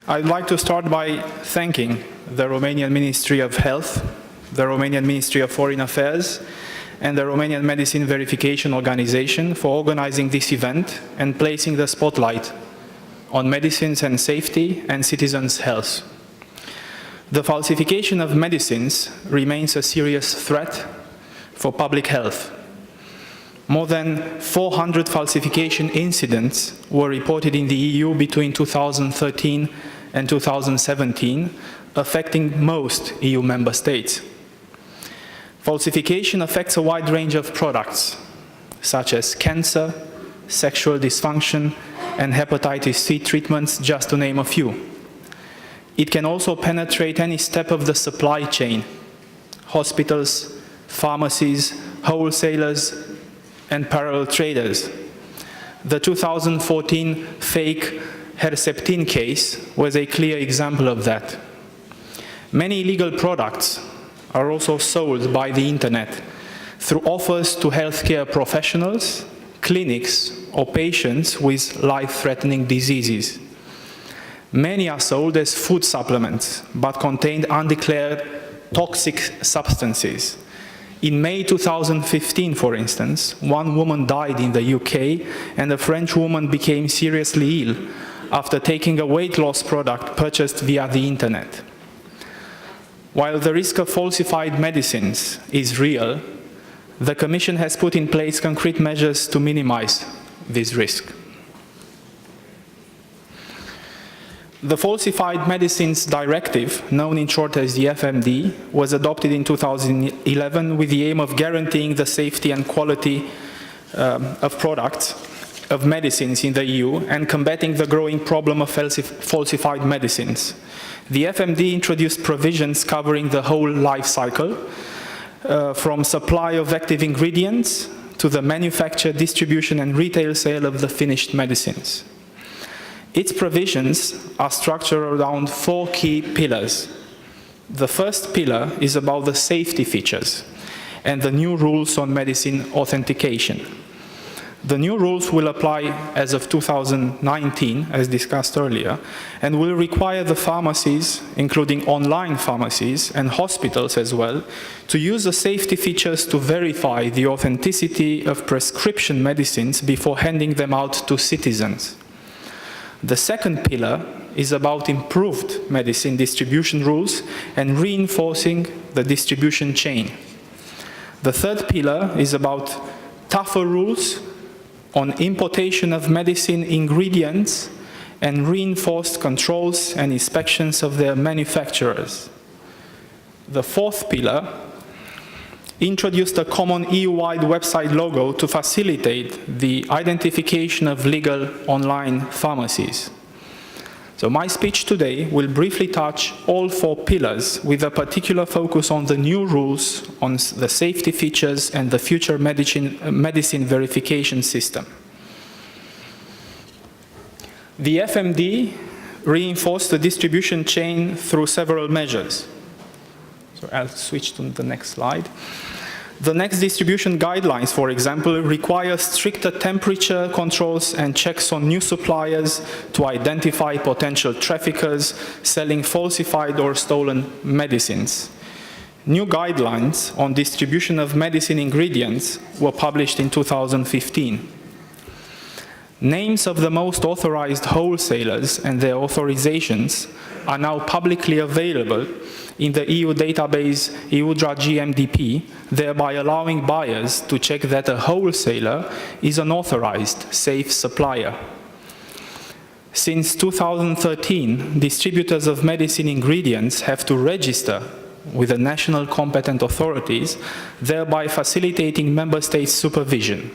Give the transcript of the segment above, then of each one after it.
I'd like to start by thanking the Romanian Ministry of Health, the Romanian Ministry of Foreign Affairs, and the Romanian Medicine Verification Organization for organizing this event and placing the spotlight on medicines and safety and citizens' health. The falsification of medicines remains a serious threat for public health. More than 400 falsification incidents were reported in the EU between 2013 and 2017, affecting most EU member states. Falsification affects a wide range of products, such as cancer, sexual dysfunction, and hepatitis C treatments, just to name a few. It can also penetrate any step of the supply chain: hospitals, pharmacies, wholesalers, and parallel traders. The 2014 fake Herceptin case was a clear example of that. Many illegal products are also sold by the internet through offers to healthcare professionals, clinics, or patients with life-threatening diseases. Many are sold as food supplements, but contain undeclared toxic substances. In May 2015, for instance, one woman died in the UK and a French woman became seriously ill after taking a weight loss product purchased via the internet. While the risk of falsified medicines is real, the Commission has put in place concrete measures to minimize this risk. The Falsified Medicines Directive, known in short as the FMD, was adopted in 2011 with the aim of guaranteeing the safety and quality of products, of medicines in the EU, and combating the growing problem of falsified medicines. The FMD introduced provisions covering the whole life cycle, from supply of active ingredients to the manufacture, distribution, and retail sale of the finished medicines. Its provisions are structured around four key pillars. The first pillar is about the safety features and the new rules on medicine authentication. The new rules will apply as of 2019, as discussed earlier, and will require the pharmacies, including online pharmacies and hospitals as well, to use the safety features to verify the authenticity of prescription medicines before handing them out to citizens. The second pillar is about improved medicine distribution rules and reinforcing the distribution chain. The third pillar is about tougher rules on importation of medicine ingredients and reinforced controls and inspections of their manufacturers. The fourth pillar introduced a common EU-wide website logo to facilitate the identification of legal online pharmacies. So my speech today will briefly touch all four pillars with a particular focus on the new rules on the safety features and the future medicine verification system. The FMD reinforced the distribution chain through several measures. So I'll switch to the next slide. The next distribution guidelines, for example, require stricter temperature controls and checks on new suppliers to identify potential traffickers selling falsified or stolen medicines. New guidelines on distribution of medicine ingredients were published in 2015. Names of the most authorized wholesalers and their authorizations are now publicly available in the EU database EUDRA GMDP, thereby allowing buyers to check that a wholesaler is an authorized, safe supplier. Since 2013, distributors of medicine ingredients have to register with the national competent authorities, thereby facilitating member states' supervision.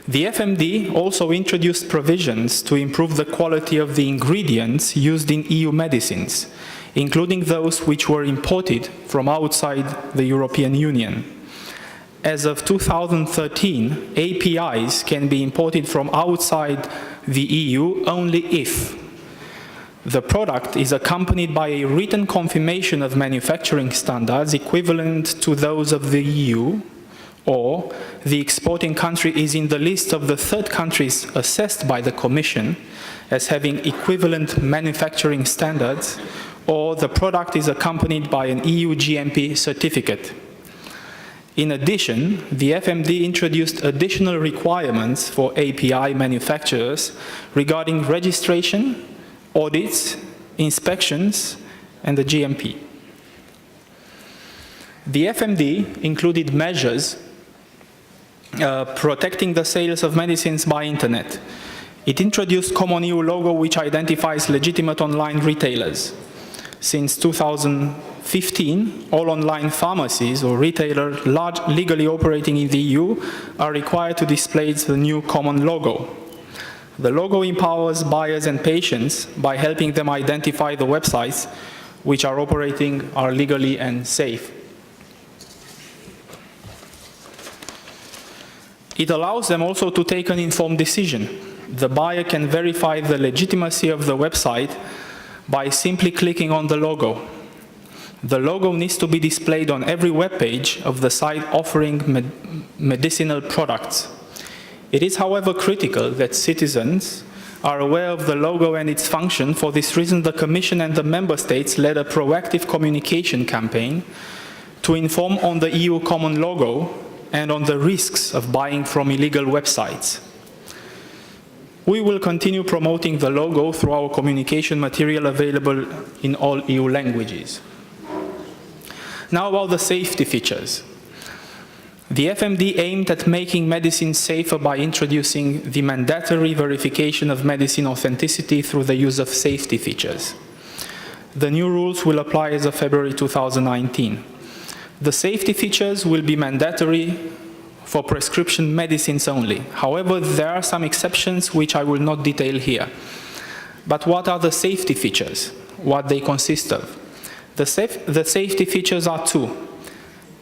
The FMD also introduced provisions to improve the quality of the ingredients used in EU medicines, including those which were imported from outside the European Union. As of 2013, APIs can be imported from outside the EU only if the product is accompanied by a written confirmation of manufacturing standards equivalent to those of the EU, or the exporting country is in the list of the third countries assessed by the Commission as having equivalent manufacturing standards, or the product is accompanied by an EU GMP certificate. In addition, the FMD introduced additional requirements for API manufacturers regarding registration, audits, inspections, and the GMP. The FMD included measures protecting the sales of medicines by internet. It introduced common EU logo which identifies legitimate online retailers. Since 2015, all online pharmacies or retailers legally operating in the EU are required to display the new common logo. The logo empowers buyers and patients by helping them identify the websites which are operating are legally and safe. It allows them also to take an informed decision. The buyer can verify the legitimacy of the website by simply clicking on the logo. The logo needs to be displayed on every web page of the site offering medicinal products. It is, however, critical that citizens are aware of the logo and its function. For this reason, the Commission and the Member States led a proactive communication campaign to inform on the EU common logo and on the risks of buying from illegal websites. We will continue promoting the logo through our communication material available in all EU languages. Now about the safety features. The FMD aimed at making medicine safer by introducing the mandatory verification of medicine authenticity through the use of safety features. The new rules will apply as of February 2019. The safety features will be mandatory for prescription medicines only. However, there are some exceptions which I will not detail here. But what are the safety features? What they consist of? The safety features are two.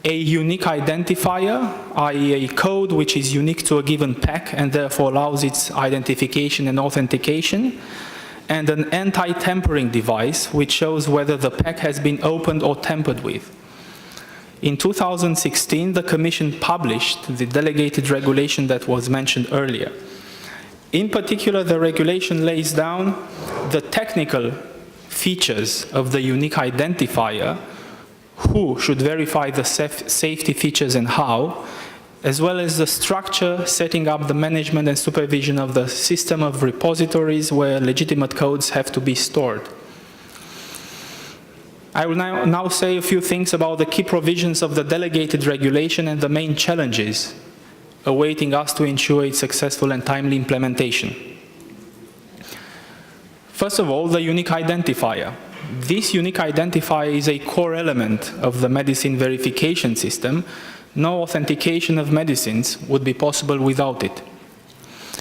A unique identifier, i.e. a code which is unique to a given pack and therefore allows its identification and authentication, and an anti-tampering device which shows whether the pack has been opened or tampered with. In 2016, the Commission published the delegated regulation that was mentioned earlier. In particular, the regulation lays down the technical features of the unique identifier, who should verify the safety features and how, as well as the structure setting up the management and supervision of the system of repositories where legitimate codes have to be stored. I will now say a few things about the key provisions of the delegated regulation and the main challenges awaiting us to ensure its successful and timely implementation. First of all, the unique identifier. This unique identifier is a core element of the medicine verification system. No authentication of medicines would be possible without it.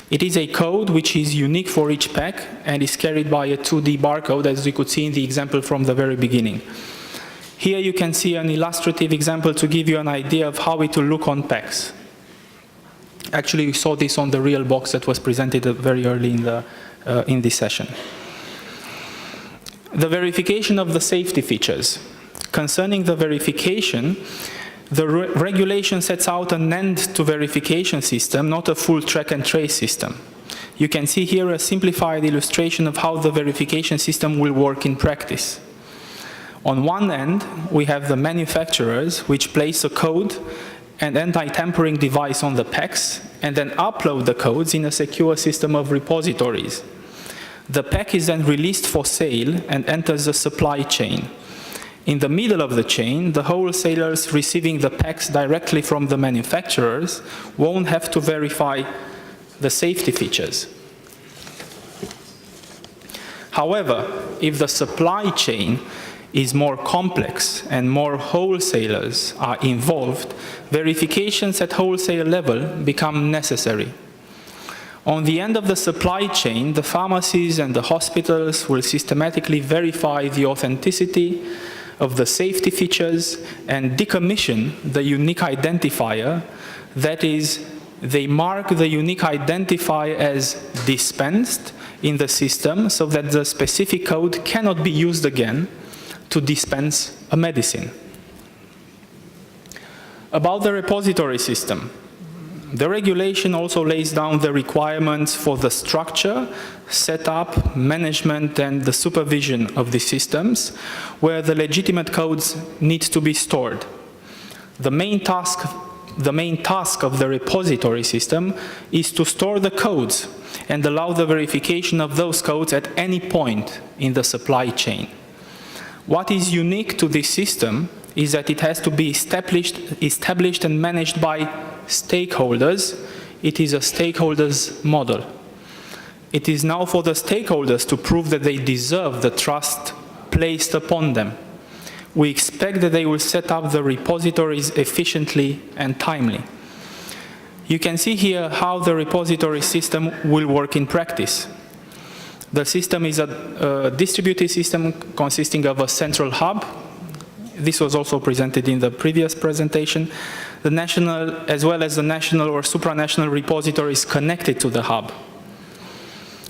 It is a code which is unique for each pack and is carried by a 2D barcode, as we could see in the example from the very beginning. Here you can see an illustrative example to give you an idea of how it will look on packs. Actually, we saw this on the real box that was presented very early in this session. The verification of the safety features. Concerning the verification, the regulation sets out an end-to verification system, not a full track and trace system. You can see here a simplified illustration of how the verification system will work in practice. On one end, we have the manufacturers, which place a code and anti-tampering device on the packs, and then upload the codes in a secure system of repositories. The pack is then released for sale and enters the supply chain. In the middle of the chain, the wholesalers receiving the packs directly from the manufacturers won't have to verify the safety features. However, if the supply chain is more complex and more wholesalers are involved, verifications at wholesale level become necessary. On the end of the supply chain, the pharmacies and the hospitals will systematically verify the authenticity of the safety features and decommission the unique identifier. That is, they mark the unique identifier as dispensed in the system so that the specific code cannot be used again to dispense a medicine. About the repository system, the regulation also lays down the requirements for the structure, setup, management, and the supervision of the systems, where the legitimate codes need to be stored. The main task of the repository system is to store the codes and allow the verification of those codes at any point in the supply chain. What is unique to this system is that it has to be established and managed by stakeholders. It is a stakeholders model. It is now for the stakeholders to prove that they deserve the trust placed upon them. We expect that they will set up the repositories efficiently and timely. You can see here how the repository system will work in practice. The system is a distributed system consisting of a central hub. This was also presented in the previous presentation. The national, as well as the national or supranational repositories connected to the hub.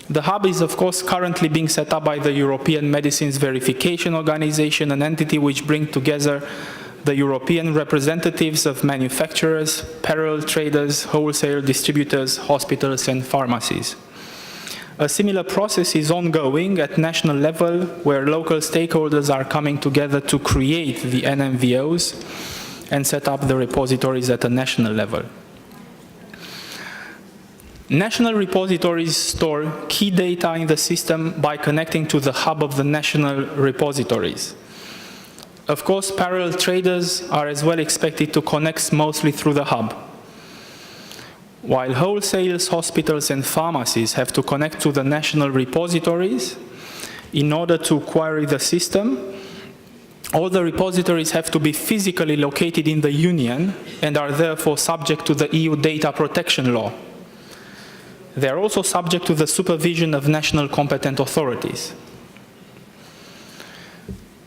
The hub is, of course, currently being set up by the European Medicines Verification Organization, an entity which brings together the European representatives of manufacturers, parallel traders, wholesale distributors, hospitals, and pharmacies. A similar process is ongoing at national level, where local stakeholders are coming together to create the NMVOs and set up the repositories at a national level. National repositories store key data in the system by connecting to the hub of the national repositories. Of course, parallel traders are as well expected to connect mostly through the hub. While wholesalers, hospitals, and pharmacies have to connect to the national repositories in order to query the system, all the repositories have to be physically located in the Union and are therefore subject to the EU data protection law. They are also subject to the supervision of national competent authorities.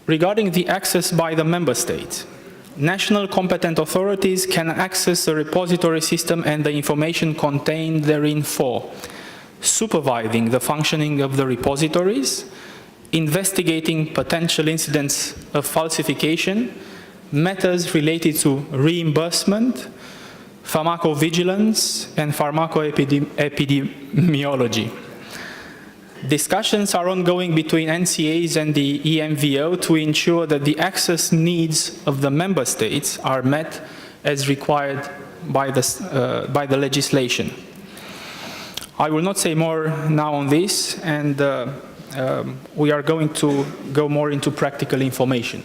Regarding the access by the member states, national competent authorities can access the repository system and the information contained therein for supervising the functioning of the repositories, investigating potential incidents of falsification, matters related to reimbursement, pharmacovigilance, and pharmacoepidemiology. Discussions are ongoing between NCAs and the EMVO to ensure that the access needs of the member states are met as required by the legislation. I will not say more now on this, and we are going to go more into practical information.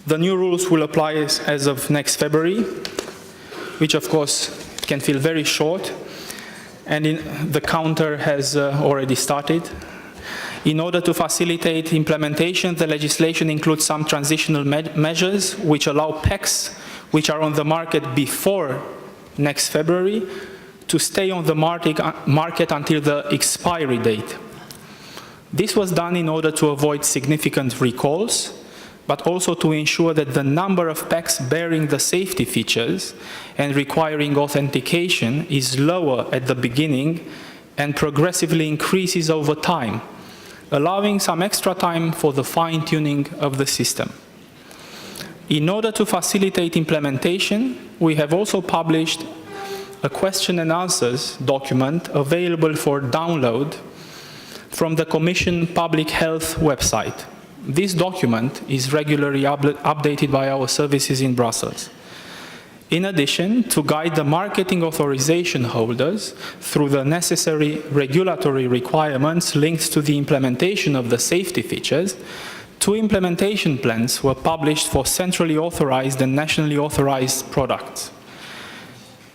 The new rules will apply as of next February, which of course can feel very short, and the counter has already started. In order to facilitate implementation, the legislation includes some transitional measures which allow PECs which are on the market before next February to stay on the market until the expiry date. This was done in order to avoid significant recalls, but also to ensure that the number of PECs bearing the safety features and requiring authentication is lower at the beginning and progressively increases over time, allowing some extra time for the fine-tuning of the system. In order to facilitate implementation, we have also published a question and answers document available for download from the Commission Public Health website. This document is regularly updated by our services in Brussels. In addition, to guide the marketing authorization holders through the necessary regulatory requirements linked to the implementation of the safety features, 2 implementation plans were published for centrally authorized and nationally authorized products.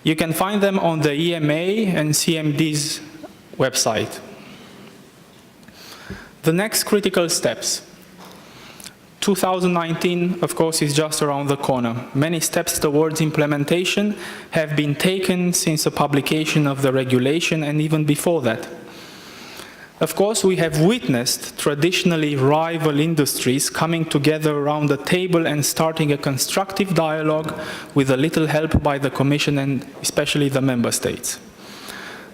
You can find them on the EMA and CMD's website. The next critical steps. 2019, of course, is just around the corner. Many steps towards implementation have been taken since the publication of the regulation and even before that. Of course, we have witnessed traditionally rival industries coming together around the table and starting a constructive dialogue with a little help by the Commission and especially the Member States.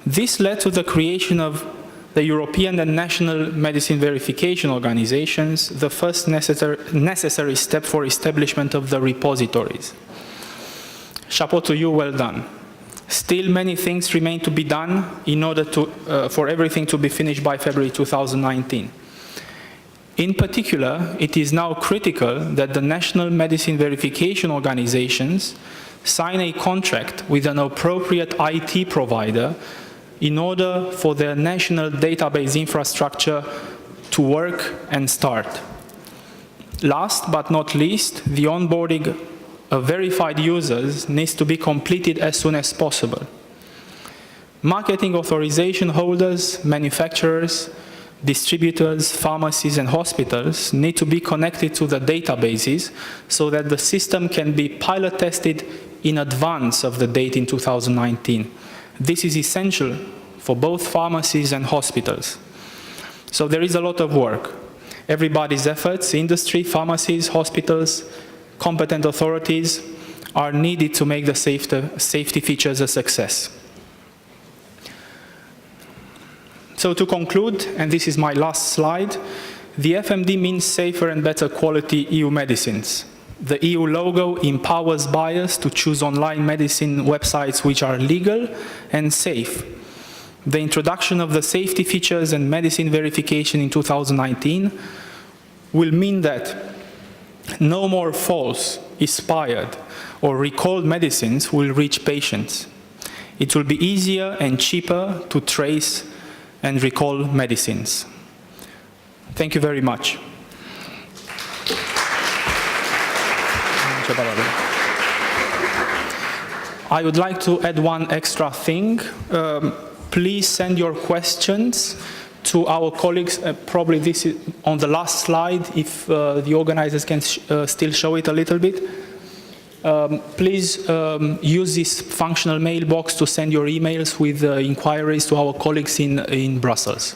This led to the creation of the European and national medicine verification organizations, the first necessary step for establishment of the repositories. Chapeau to you, well done. Still, many things remain to be done in order for everything to be finished by February 2019. In particular, it is now critical that the national medicine verification organizations sign a contract with an appropriate IT provider in order for their national database infrastructure to work and start. Last but not least, the onboarding of verified users needs to be completed as soon as possible. Marketing authorization holders, manufacturers, distributors, pharmacies and hospitals need to be connected to the databases so that the system can be pilot tested in advance of the date in 2019. This is essential for both pharmacies and hospitals. So there is a lot of work. Everybody's efforts, industry, pharmacies, hospitals, competent authorities are needed to make the safety features a success. So to conclude, and this is my last slide, the FMD means safer and better quality EU medicines. The EU logo empowers buyers to choose online medicine websites which are legal and safe. The introduction of the safety features and medicine verification in 2019 will mean that no more false, expired, or recalled medicines will reach patients. It will be easier and cheaper to trace and recall medicines. Thank you very much. I would like to add one extra thing. Please send your questions to our colleagues. Probably this is on the last slide, if the organizers can still show it a little bit. Please use this functional mailbox to send your emails with inquiries to our colleagues in Brussels.